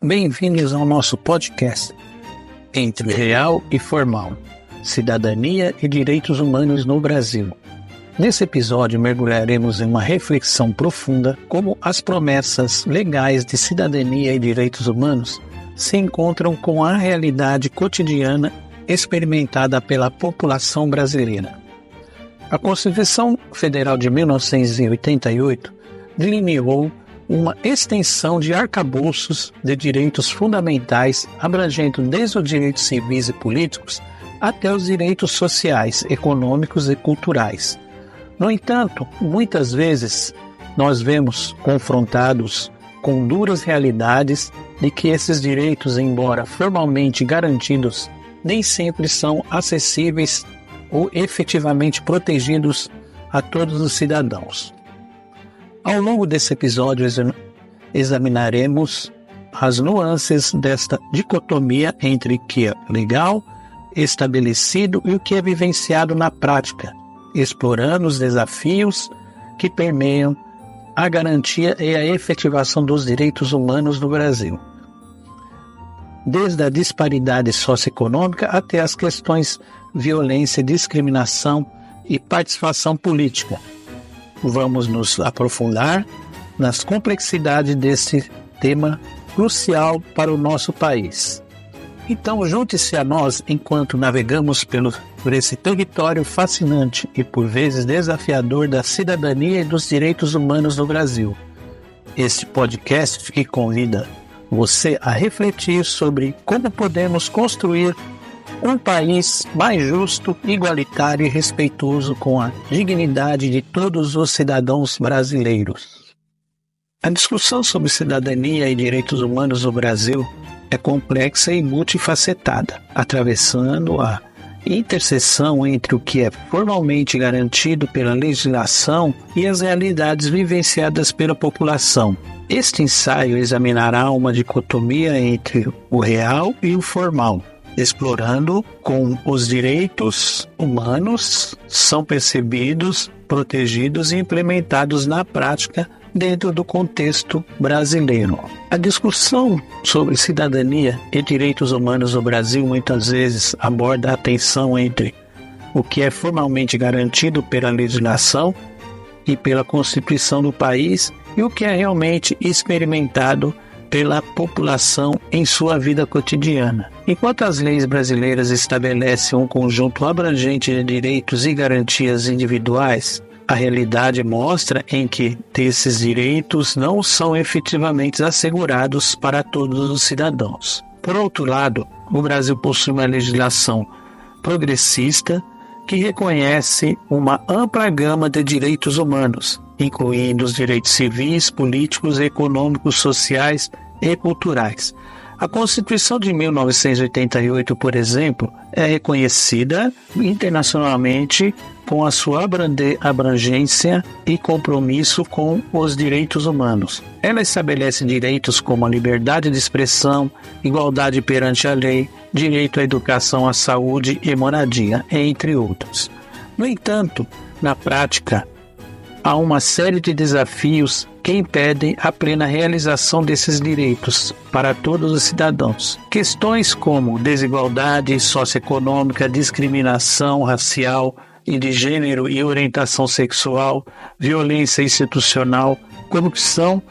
Bem-vindos ao nosso podcast Entre Real e Formal, Cidadania e Direitos Humanos no Brasil. Nesse episódio mergulharemos em uma reflexão profunda como as promessas legais de cidadania e direitos humanos se encontram com a realidade cotidiana experimentada pela população brasileira. A Constituição Federal de 1988 delineou uma extensão de arcabouços de direitos fundamentais, abrangendo desde os direitos civis e políticos até os direitos sociais, econômicos e culturais. No entanto, muitas vezes nós vemos confrontados com duras realidades de que esses direitos, embora formalmente garantidos, nem sempre são acessíveis ou efetivamente protegidos a todos os cidadãos. Ao longo desse episódio, examinaremos as nuances desta dicotomia entre o que é legal, estabelecido e o que é vivenciado na prática, explorando os desafios que permeiam a garantia e a efetivação dos direitos humanos no Brasil. Desde a disparidade socioeconômica até as questões violência, discriminação e participação política. Vamos nos aprofundar nas complexidades desse tema crucial para o nosso país. Então, junte-se a nós enquanto navegamos por esse território fascinante e por vezes desafiador da cidadania e dos direitos humanos no Brasil. Este podcast que convida você a refletir sobre como podemos construir um país mais justo, igualitário e respeitoso com a dignidade de todos os cidadãos brasileiros. A discussão sobre cidadania e direitos humanos no Brasil é complexa e multifacetada, atravessando a interseção entre o que é formalmente garantido pela legislação e as realidades vivenciadas pela população. Este ensaio examinará uma dicotomia entre o real e o formal, explorando como os direitos humanos são percebidos, protegidos e implementados na prática dentro do contexto brasileiro. A discussão sobre cidadania e direitos humanos no Brasil muitas vezes aborda a tensão entre o que é formalmente garantido pela legislação e pela Constituição do país e o que é realmente experimentado pela população em sua vida cotidiana. Enquanto as leis brasileiras estabelecem um conjunto abrangente de direitos e garantias individuais, a realidade mostra em que esses direitos não são efetivamente assegurados para todos os cidadãos. Por outro lado, o Brasil possui uma legislação progressista que reconhece uma ampla gama de direitos humanos, incluindo os direitos civis, políticos, econômicos, sociais e culturais. A Constituição de 1988, por exemplo, é reconhecida internacionalmente com a sua abrangência e compromisso com os direitos humanos. Ela estabelece direitos como a liberdade de expressão, igualdade perante a lei, direito à educação, à saúde e moradia, entre outros. No entanto, na prática, há uma série de desafios que impedem a plena realização desses direitos para todos os cidadãos. Questões como desigualdade socioeconômica, discriminação racial e de gênero e orientação sexual, violência institucional, corrupção,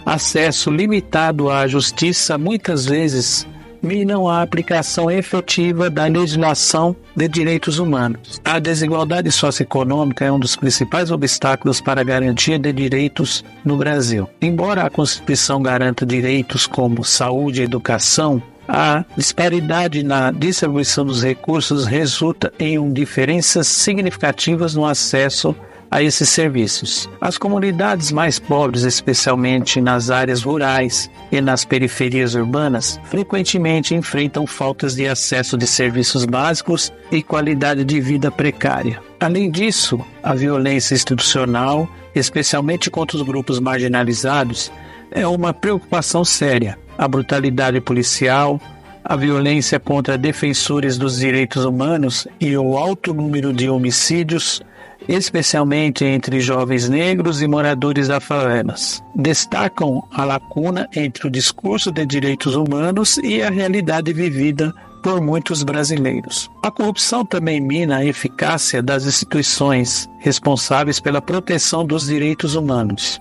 acesso limitado à justiça, muitas vezes minam a aplicação efetiva da legislação de direitos humanos. A desigualdade socioeconômica é um dos principais obstáculos para a garantia de direitos no Brasil. Embora a Constituição garanta direitos como saúde e educação, a disparidade na distribuição dos recursos resulta em diferenças significativas no acesso a esses serviços. As comunidades mais pobres, especialmente nas áreas rurais e nas periferias urbanas, frequentemente enfrentam faltas de acesso de serviços básicos e qualidade de vida precária. Além disso, a violência institucional, especialmente contra os grupos marginalizados, é uma preocupação séria. A brutalidade policial, a violência contra defensores dos direitos humanos e o alto número de homicídios, especialmente entre jovens negros e moradores das favelas. Destacam a lacuna entre o discurso de direitos humanos e a realidade vivida por muitos brasileiros. A corrupção também mina a eficácia das instituições responsáveis pela proteção dos direitos humanos.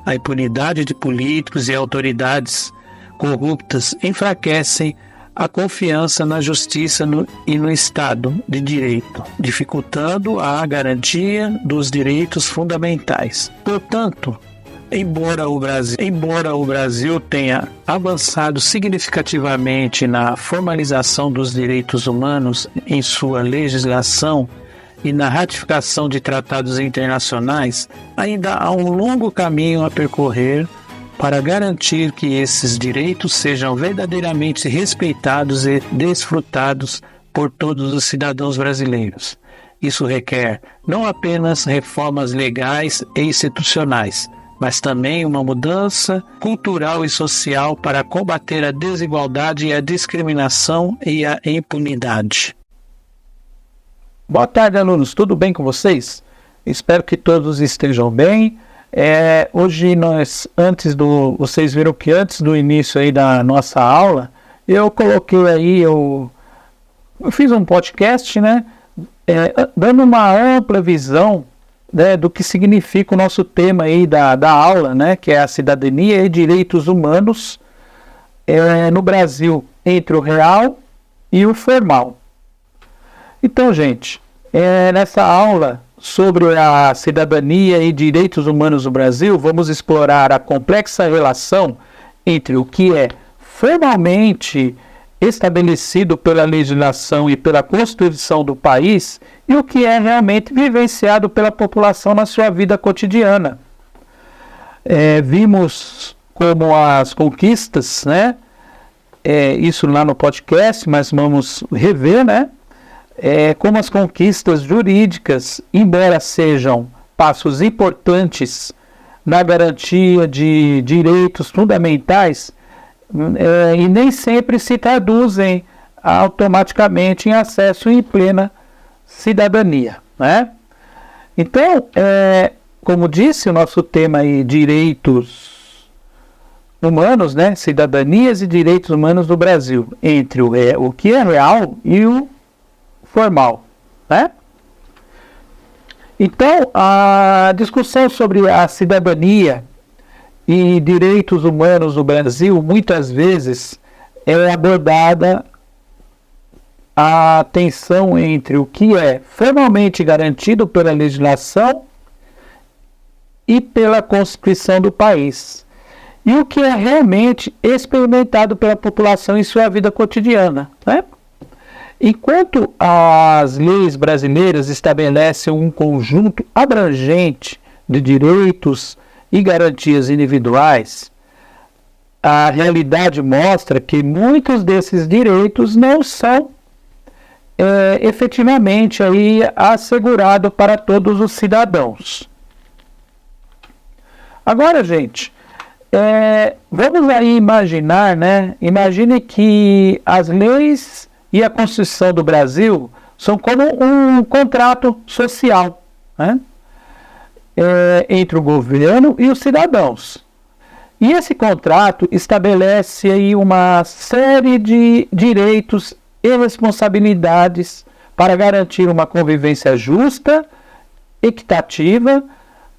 A impunidade de políticos e autoridades corruptas enfraquecem a confiança na justiça e no Estado de Direito, dificultando a garantia dos direitos fundamentais. Portanto, embora o Brasil tenha avançado significativamente na formalização dos direitos humanos em sua legislação e na ratificação de tratados internacionais, ainda há um longo caminho a percorrer para garantir que esses direitos sejam verdadeiramente respeitados e desfrutados por todos os cidadãos brasileiros. Isso requer não apenas reformas legais e institucionais, mas também uma mudança cultural e social para combater a desigualdade, a discriminação e a impunidade. Boa tarde, alunos. Tudo bem com vocês? Espero que todos estejam bem. Hoje vocês viram que antes do início aí da nossa aula, eu coloquei aí, eu fiz um podcast, né, dando uma ampla visão, né, do que significa o nosso tema aí da aula, né, que é a cidadania e direitos humanos no Brasil, entre o real e o formal. Então, gente, nessa aula sobre a cidadania e direitos humanos no Brasil, vamos explorar a complexa relação entre o que é formalmente estabelecido pela legislação e pela Constituição do país e o que é realmente vivenciado pela população na sua vida cotidiana. Vimos como as conquistas, né? Isso lá no podcast, mas vamos rever, né? Como as conquistas jurídicas, embora sejam passos importantes na garantia de direitos fundamentais, e nem sempre se traduzem automaticamente em acesso em plena cidadania, né? Então, como disse, o nosso tema aí, direitos humanos, né? Cidadanias e direitos humanos do Brasil, entre o que é real e o formal, né? Então, a discussão sobre a cidadania e direitos humanos no Brasil, muitas vezes, é abordada a tensão entre o que é formalmente garantido pela legislação e pela Constituição do país, e o que é realmente experimentado pela população em sua vida cotidiana, né? Enquanto as leis brasileiras estabelecem um conjunto abrangente de direitos e garantias individuais, a realidade mostra que muitos desses direitos não são efetivamente aí assegurados para todos os cidadãos. Agora, gente, vamos aí imaginar, né? Imagine que as leis e a Constituição do Brasil são como um contrato social, né? Entre o governo e os cidadãos. E esse contrato estabelece aí uma série de direitos e responsabilidades para garantir uma convivência justa, equitativa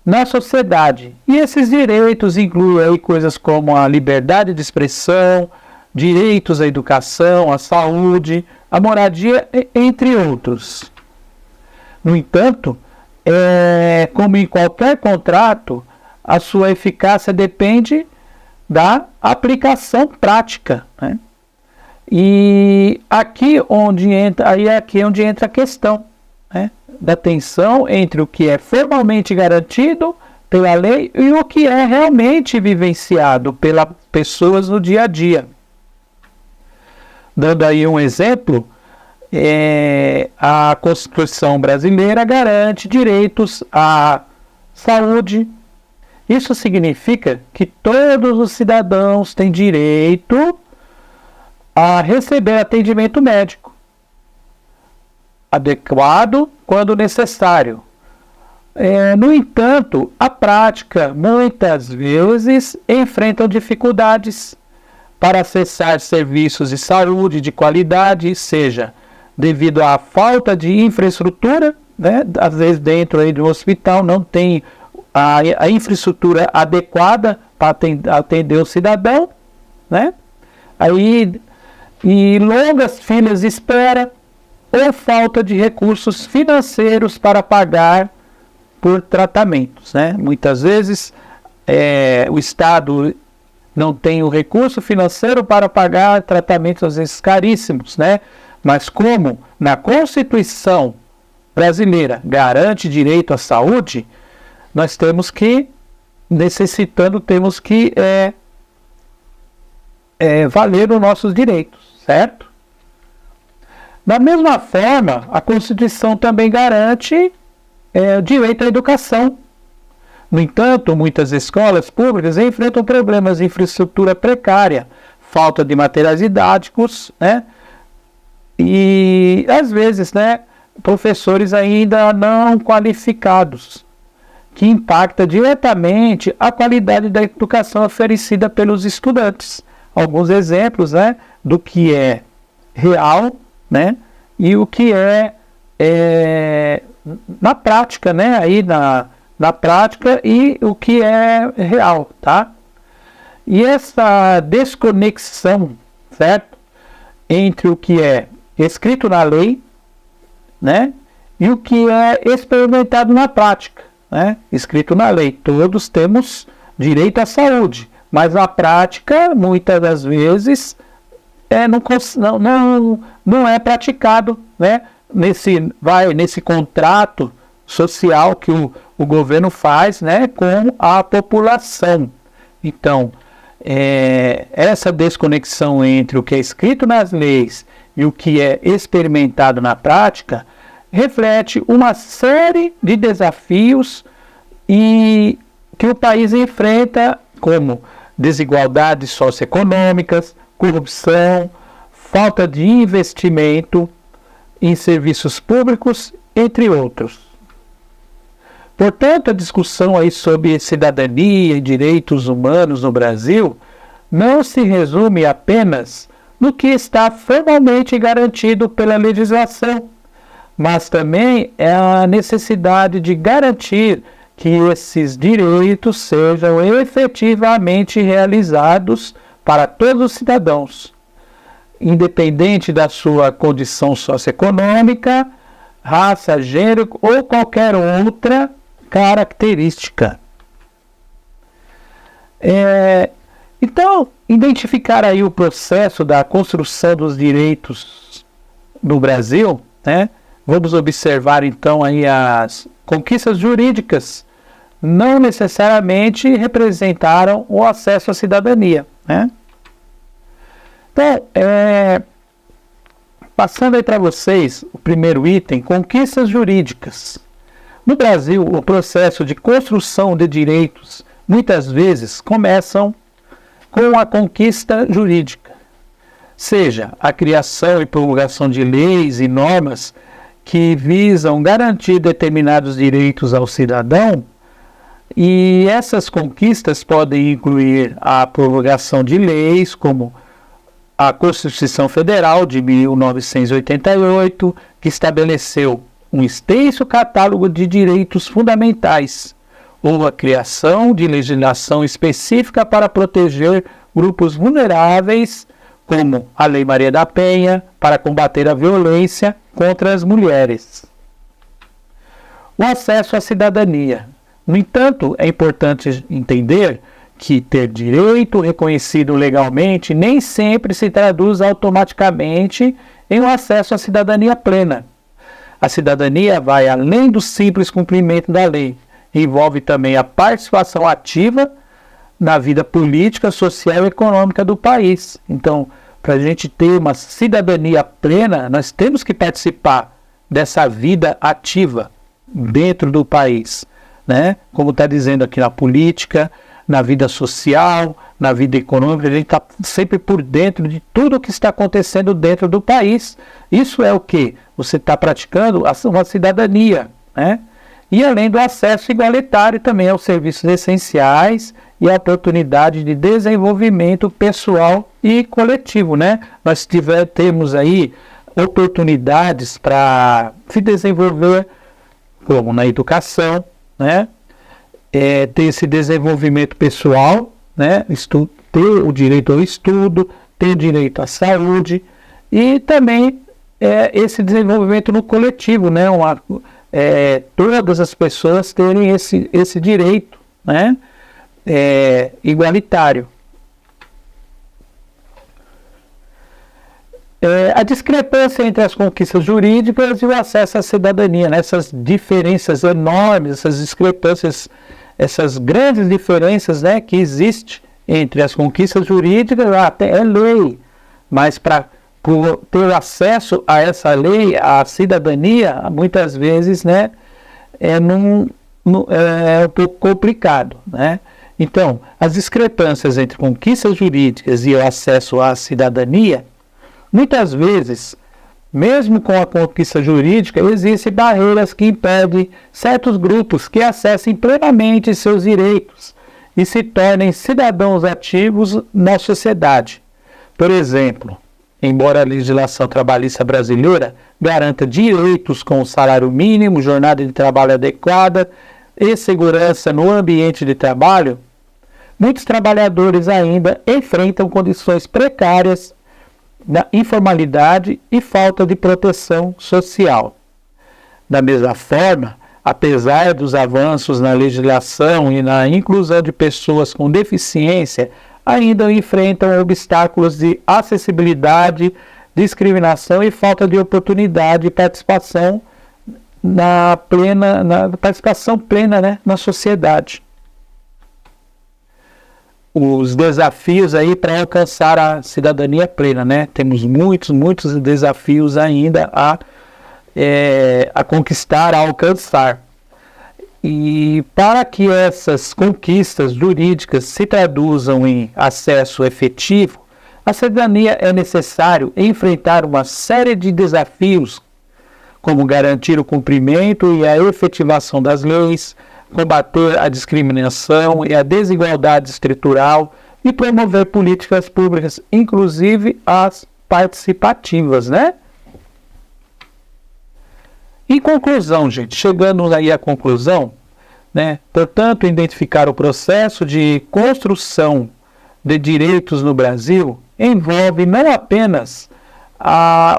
na sociedade. E esses direitos incluem aí coisas como a liberdade de expressão, direitos à educação, à saúde, à moradia, entre outros. No entanto, como em qualquer contrato, a sua eficácia depende da aplicação prática, né? E aqui é onde entra a questão, né, da tensão entre o que é formalmente garantido pela lei e o que é realmente vivenciado pelas pessoas no dia a dia. Dando aí um exemplo, a Constituição brasileira garante direitos à saúde. Isso significa que todos os cidadãos têm direito a receber atendimento médico adequado quando necessário. No entanto, a prática muitas vezes enfrentam dificuldades para acessar serviços de saúde de qualidade, seja devido à falta de infraestrutura, né? Às vezes dentro aí de um hospital não tem a infraestrutura adequada para atender o cidadão, né? Aí, e longas filas de espera ou falta de recursos financeiros para pagar por tratamentos, né? Muitas vezes o Estado não tem o recurso financeiro para pagar tratamentos às vezes caríssimos, né? Mas como na Constituição brasileira garante direito à saúde, nós temos que valer os nossos direitos, certo? Da mesma forma, a Constituição também garante o direito à educação. No entanto, muitas escolas públicas enfrentam problemas de infraestrutura precária, falta de materiais didáticos, né? E, às vezes, né, professores ainda não qualificados, que impacta diretamente a qualidade da educação oferecida pelos estudantes. Alguns exemplos, né, do que é real, né, e o que é na prática, né, aí na prática e o que é real, tá? E essa desconexão, certo, entre o que é escrito na lei, né, e o que é experimentado na prática, né? Escrito na lei, todos temos direito à saúde, mas na prática, muitas das vezes, não é praticado, né? Nesse contrato social que o governo faz, né, com a população. Então, essa desconexão entre o que é escrito nas leis e o que é experimentado na prática reflete uma série de desafios que o país enfrenta, como desigualdades socioeconômicas, corrupção, falta de investimento em serviços públicos, entre outros. Portanto, a discussão aí sobre cidadania e direitos humanos no Brasil não se resume apenas no que está formalmente garantido pela legislação, mas também é a necessidade de garantir que esses direitos sejam efetivamente realizados para todos os cidadãos, independente da sua condição socioeconômica, raça, gênero ou qualquer outra característica. Então, identificar aí o processo da construção dos direitos no Brasil, né? Vamos observar então aí as conquistas jurídicas não necessariamente representaram o acesso à cidadania, né? Então, passando aí para vocês o primeiro item, conquistas jurídicas. No Brasil, o processo de construção de direitos muitas vezes começam com a conquista jurídica, seja a criação e promulgação de leis e normas que visam garantir determinados direitos ao cidadão, e essas conquistas podem incluir a promulgação de leis como a Constituição Federal de 1988, que estabeleceu um extenso catálogo de direitos fundamentais, ou a criação de legislação específica para proteger grupos vulneráveis, como a Lei Maria da Penha, para combater a violência contra as mulheres. O acesso à cidadania. No entanto, é importante entender que ter direito reconhecido legalmente nem sempre se traduz automaticamente em um acesso à cidadania plena. A cidadania vai além do simples cumprimento da lei. Envolve também a participação ativa na vida política, social e econômica do país. Então, para a gente ter uma cidadania plena, nós temos que participar dessa vida ativa dentro do país, né? Como está dizendo aqui na política, na vida social, na vida econômica, a gente está sempre por dentro de tudo o que está acontecendo dentro do país. Isso é o que? Você está praticando uma cidadania, né? E além do acesso igualitário também aos serviços essenciais e a oportunidade de desenvolvimento pessoal e coletivo, né? Nós temos aí oportunidades para se desenvolver, como na educação, né? Ter esse desenvolvimento pessoal, né? Ter o direito ao estudo, ter o direito à saúde e também esse desenvolvimento no coletivo, né? Todas as pessoas terem esse direito, né? Igualitário. A discrepância entre as conquistas jurídicas e o acesso à cidadania, né? Essas diferenças enormes, essas discrepâncias, essas grandes diferenças, né, que existem entre as conquistas jurídicas, até é lei, mas para ter acesso a essa lei, a cidadania, muitas vezes, né, é um pouco complicado, né? Então, as discrepâncias entre conquistas jurídicas e o acesso à cidadania, muitas vezes, mesmo com a conquista jurídica, existem barreiras que impedem certos grupos que acessem plenamente seus direitos e se tornem cidadãos ativos na sociedade. Por exemplo, embora a legislação trabalhista brasileira garanta direitos como salário mínimo, jornada de trabalho adequada e segurança no ambiente de trabalho, muitos trabalhadores ainda enfrentam condições precárias da informalidade e falta de proteção social. Da mesma forma, apesar dos avanços na legislação e na inclusão de pessoas com deficiência, ainda enfrentam obstáculos de acessibilidade, discriminação e falta de oportunidade de participação plena, né, na sociedade. Os desafios aí para alcançar a cidadania plena, né? Temos muitos desafios ainda a conquistar, a alcançar. E para que essas conquistas jurídicas se traduzam em acesso efetivo, a cidadania é necessário enfrentar uma série de desafios, como garantir o cumprimento e a efetivação das leis, combater a discriminação e a desigualdade estrutural e promover políticas públicas, inclusive as participativas, né? Em conclusão, gente, chegando aí à conclusão, né? Portanto, identificar o processo de construção de direitos no Brasil envolve não apenas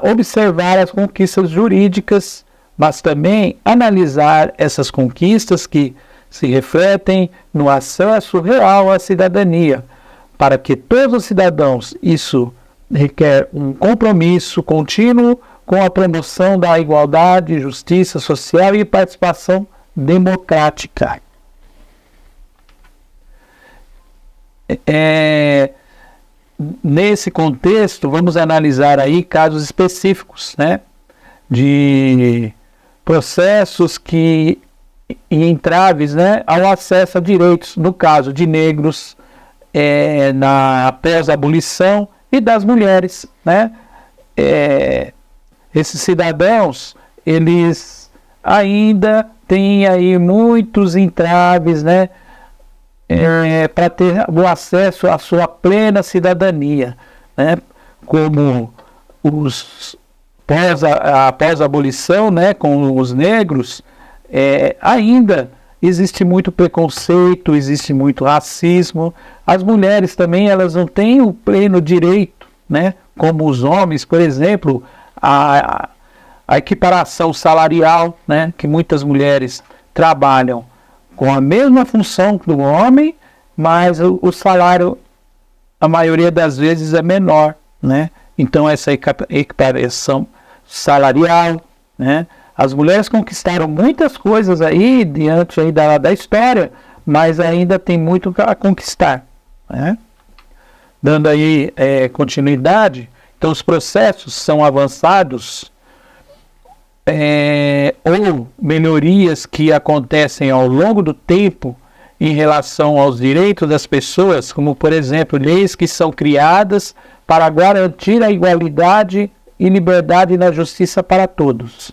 observar as conquistas jurídicas, mas também analisar essas conquistas que se refletem no acesso real à cidadania. Para que todos os cidadãos, isso requer um compromisso contínuo com a promoção da igualdade, justiça social e participação democrática. Nesse contexto, vamos analisar aí casos específicos, né, de processos e entraves, né, ao acesso a direitos, no caso de negros, após a abolição, e das mulheres, né? Esses cidadãos, eles ainda têm aí muitos entraves, né, para ter o acesso à sua plena cidadania, né, como após a abolição, né, com os negros, ainda existe muito preconceito, existe muito racismo. As mulheres também, elas não têm o pleno direito, né, como os homens, por exemplo, a equiparação salarial, né, que muitas mulheres trabalham com a mesma função do homem, mas o salário, a maioria das vezes, é menor, né? Então, essa equiparação salarial, né? As mulheres conquistaram muitas coisas aí diante aí da história, mas ainda tem muito a conquistar, né? Dando aí continuidade, então os processos são avançados ou melhorias que acontecem ao longo do tempo em relação aos direitos das pessoas, como, por exemplo, leis que são criadas para garantir a igualdade e liberdade na justiça para todos.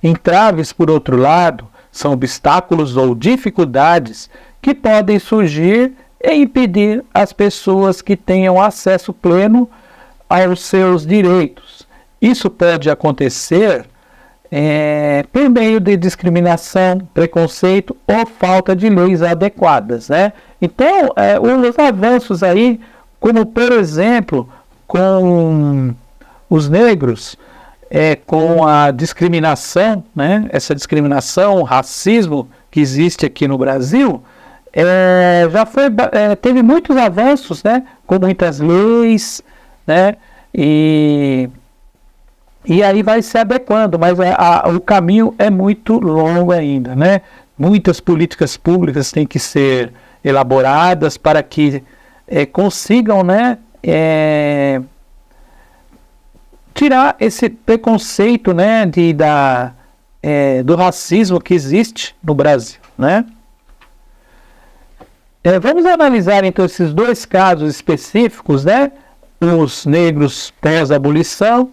Entraves, por outro lado, são obstáculos ou dificuldades que podem surgir e impedir as pessoas que tenham acesso pleno aos seus direitos. Isso pode acontecer por meio de discriminação, preconceito ou falta de leis adequadas, né? Então, os avanços aí, como por exemplo, com os negros, com a discriminação, né? Essa discriminação, racismo que existe aqui no Brasil, teve muitos avanços, né? Com muitas leis, né? E aí vai se adequando, mas o caminho é muito longo ainda, né? Muitas políticas públicas têm que ser elaboradas para que consigam, né, tirar esse preconceito, né, do racismo que existe no Brasil, né? Vamos analisar então esses dois casos específicos, né? Os negros pós-abolição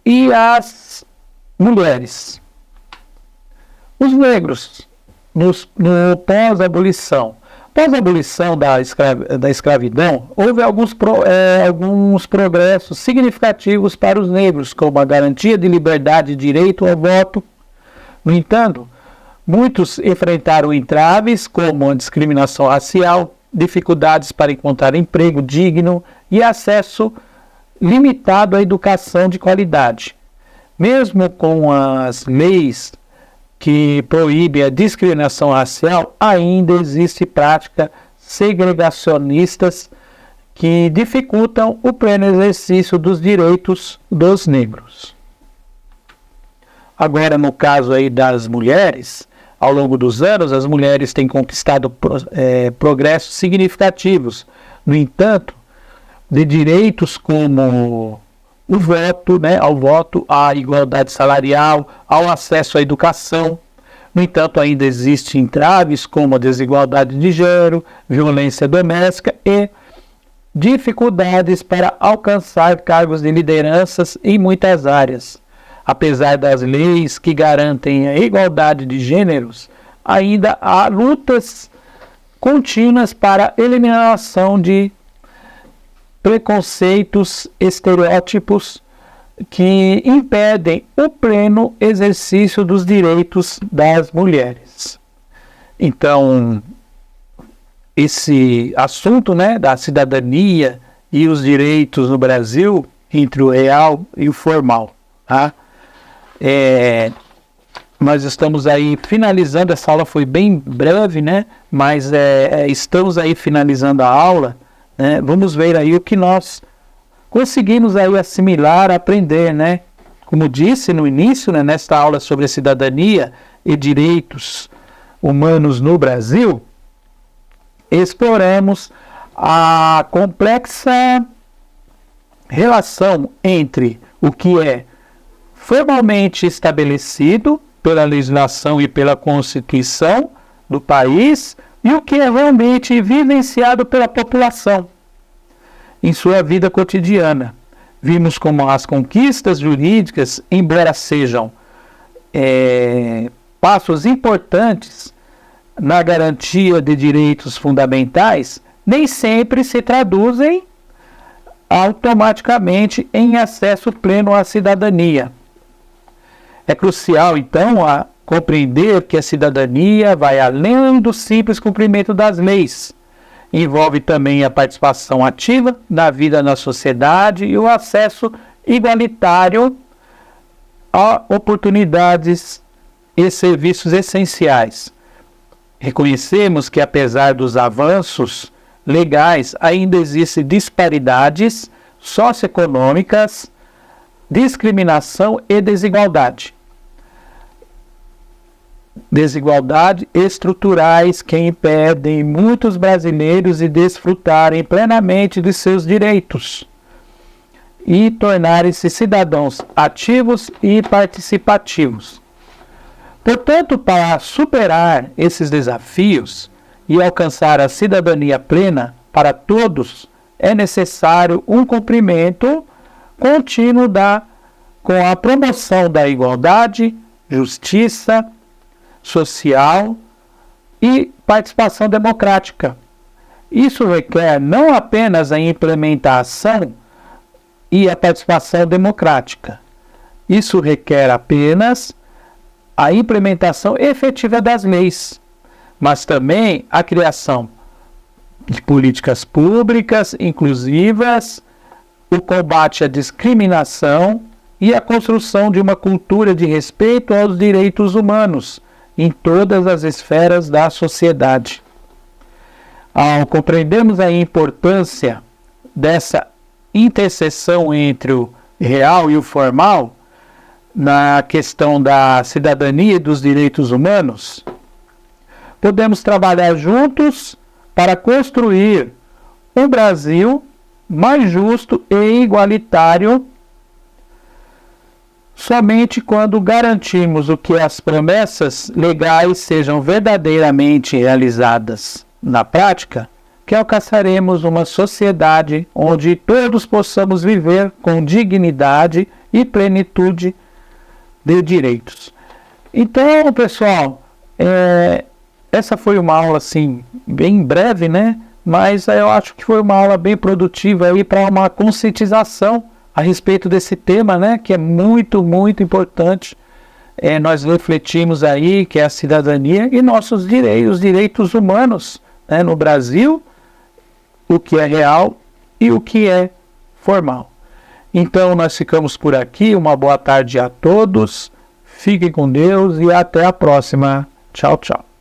e as mulheres. Os negros no pós-abolição. Pós-abolição da escravidão, houve alguns progressos significativos para os negros, como a garantia de liberdade e direito ao voto. No entanto, muitos enfrentaram entraves, como a discriminação racial, dificuldades para encontrar emprego digno e acesso limitado à educação de qualidade. Mesmo com as leis que proíbem a discriminação racial, ainda existe práticas segregacionistas que dificultam o pleno exercício dos direitos dos negros. Agora, no caso aí das mulheres, ao longo dos anos, as mulheres têm conquistado progressos significativos. No entanto, de direitos como o voto, né, ao voto, à igualdade salarial, ao acesso à educação. No entanto, ainda existem entraves como a desigualdade de gênero, violência doméstica e dificuldades para alcançar cargos de lideranças em muitas áreas. Apesar das leis que garantem a igualdade de gêneros, ainda há lutas contínuas para a eliminação de preconceitos, estereótipos que impedem o pleno exercício dos direitos das mulheres. Então, esse assunto, né, da cidadania e os direitos no Brasil, entre o real e o formal, tá? Nós estamos aí finalizando, essa aula foi bem breve, né? Mas estamos aí finalizando a aula, né? Vamos ver aí o que nós conseguimos aí assimilar, aprender, né? Como disse no início, né, nesta aula sobre a cidadania e direitos humanos no Brasil, exploramos a complexa relação entre o que é formalmente estabelecido pela legislação e pela Constituição do país e o que é realmente vivenciado pela população em sua vida cotidiana. Vimos como as conquistas jurídicas, embora sejam passos importantes na garantia de direitos fundamentais, nem sempre se traduzem automaticamente em acesso pleno à cidadania. É crucial, então, a compreender que a cidadania vai além do simples cumprimento das leis. Envolve também a participação ativa na vida na sociedade e o acesso igualitário a oportunidades e serviços essenciais. Reconhecemos que, apesar dos avanços legais, ainda existem disparidades socioeconômicas, discriminação e desigualdade. Desigualdades estruturais que impedem muitos brasileiros de desfrutarem plenamente de seus direitos e tornarem-se cidadãos ativos e participativos. Portanto, para superar esses desafios e alcançar a cidadania plena para todos, é necessário um cumprimento contínuo com a promoção da igualdade, justiça social e participação democrática. Isso requer não apenas a implementação e a participação democrática. Isso requer apenas a implementação efetiva das leis, mas também a criação de políticas públicas inclusivas, o combate à discriminação e a construção de uma cultura de respeito aos direitos humanos em todas as esferas da sociedade. Ao compreendermos a importância dessa interseção entre o real e o formal, na questão da cidadania e dos direitos humanos, podemos trabalhar juntos para construir um Brasil mais justo e igualitário. Somente quando garantimos que as promessas legais sejam verdadeiramente realizadas na prática, que alcançaremos uma sociedade onde todos possamos viver com dignidade e plenitude de direitos. Então, pessoal, essa foi uma aula assim bem breve, né? Mas eu acho que foi uma aula bem produtiva aí para uma conscientização a respeito desse tema, né? Que é muito, muito importante. Nós refletimos aí que é a cidadania e nossos direitos, os direitos humanos, né? No Brasil, o que é real e o que é formal. Então, nós ficamos por aqui. Uma boa tarde a todos. Fiquem com Deus e até a próxima. Tchau, tchau.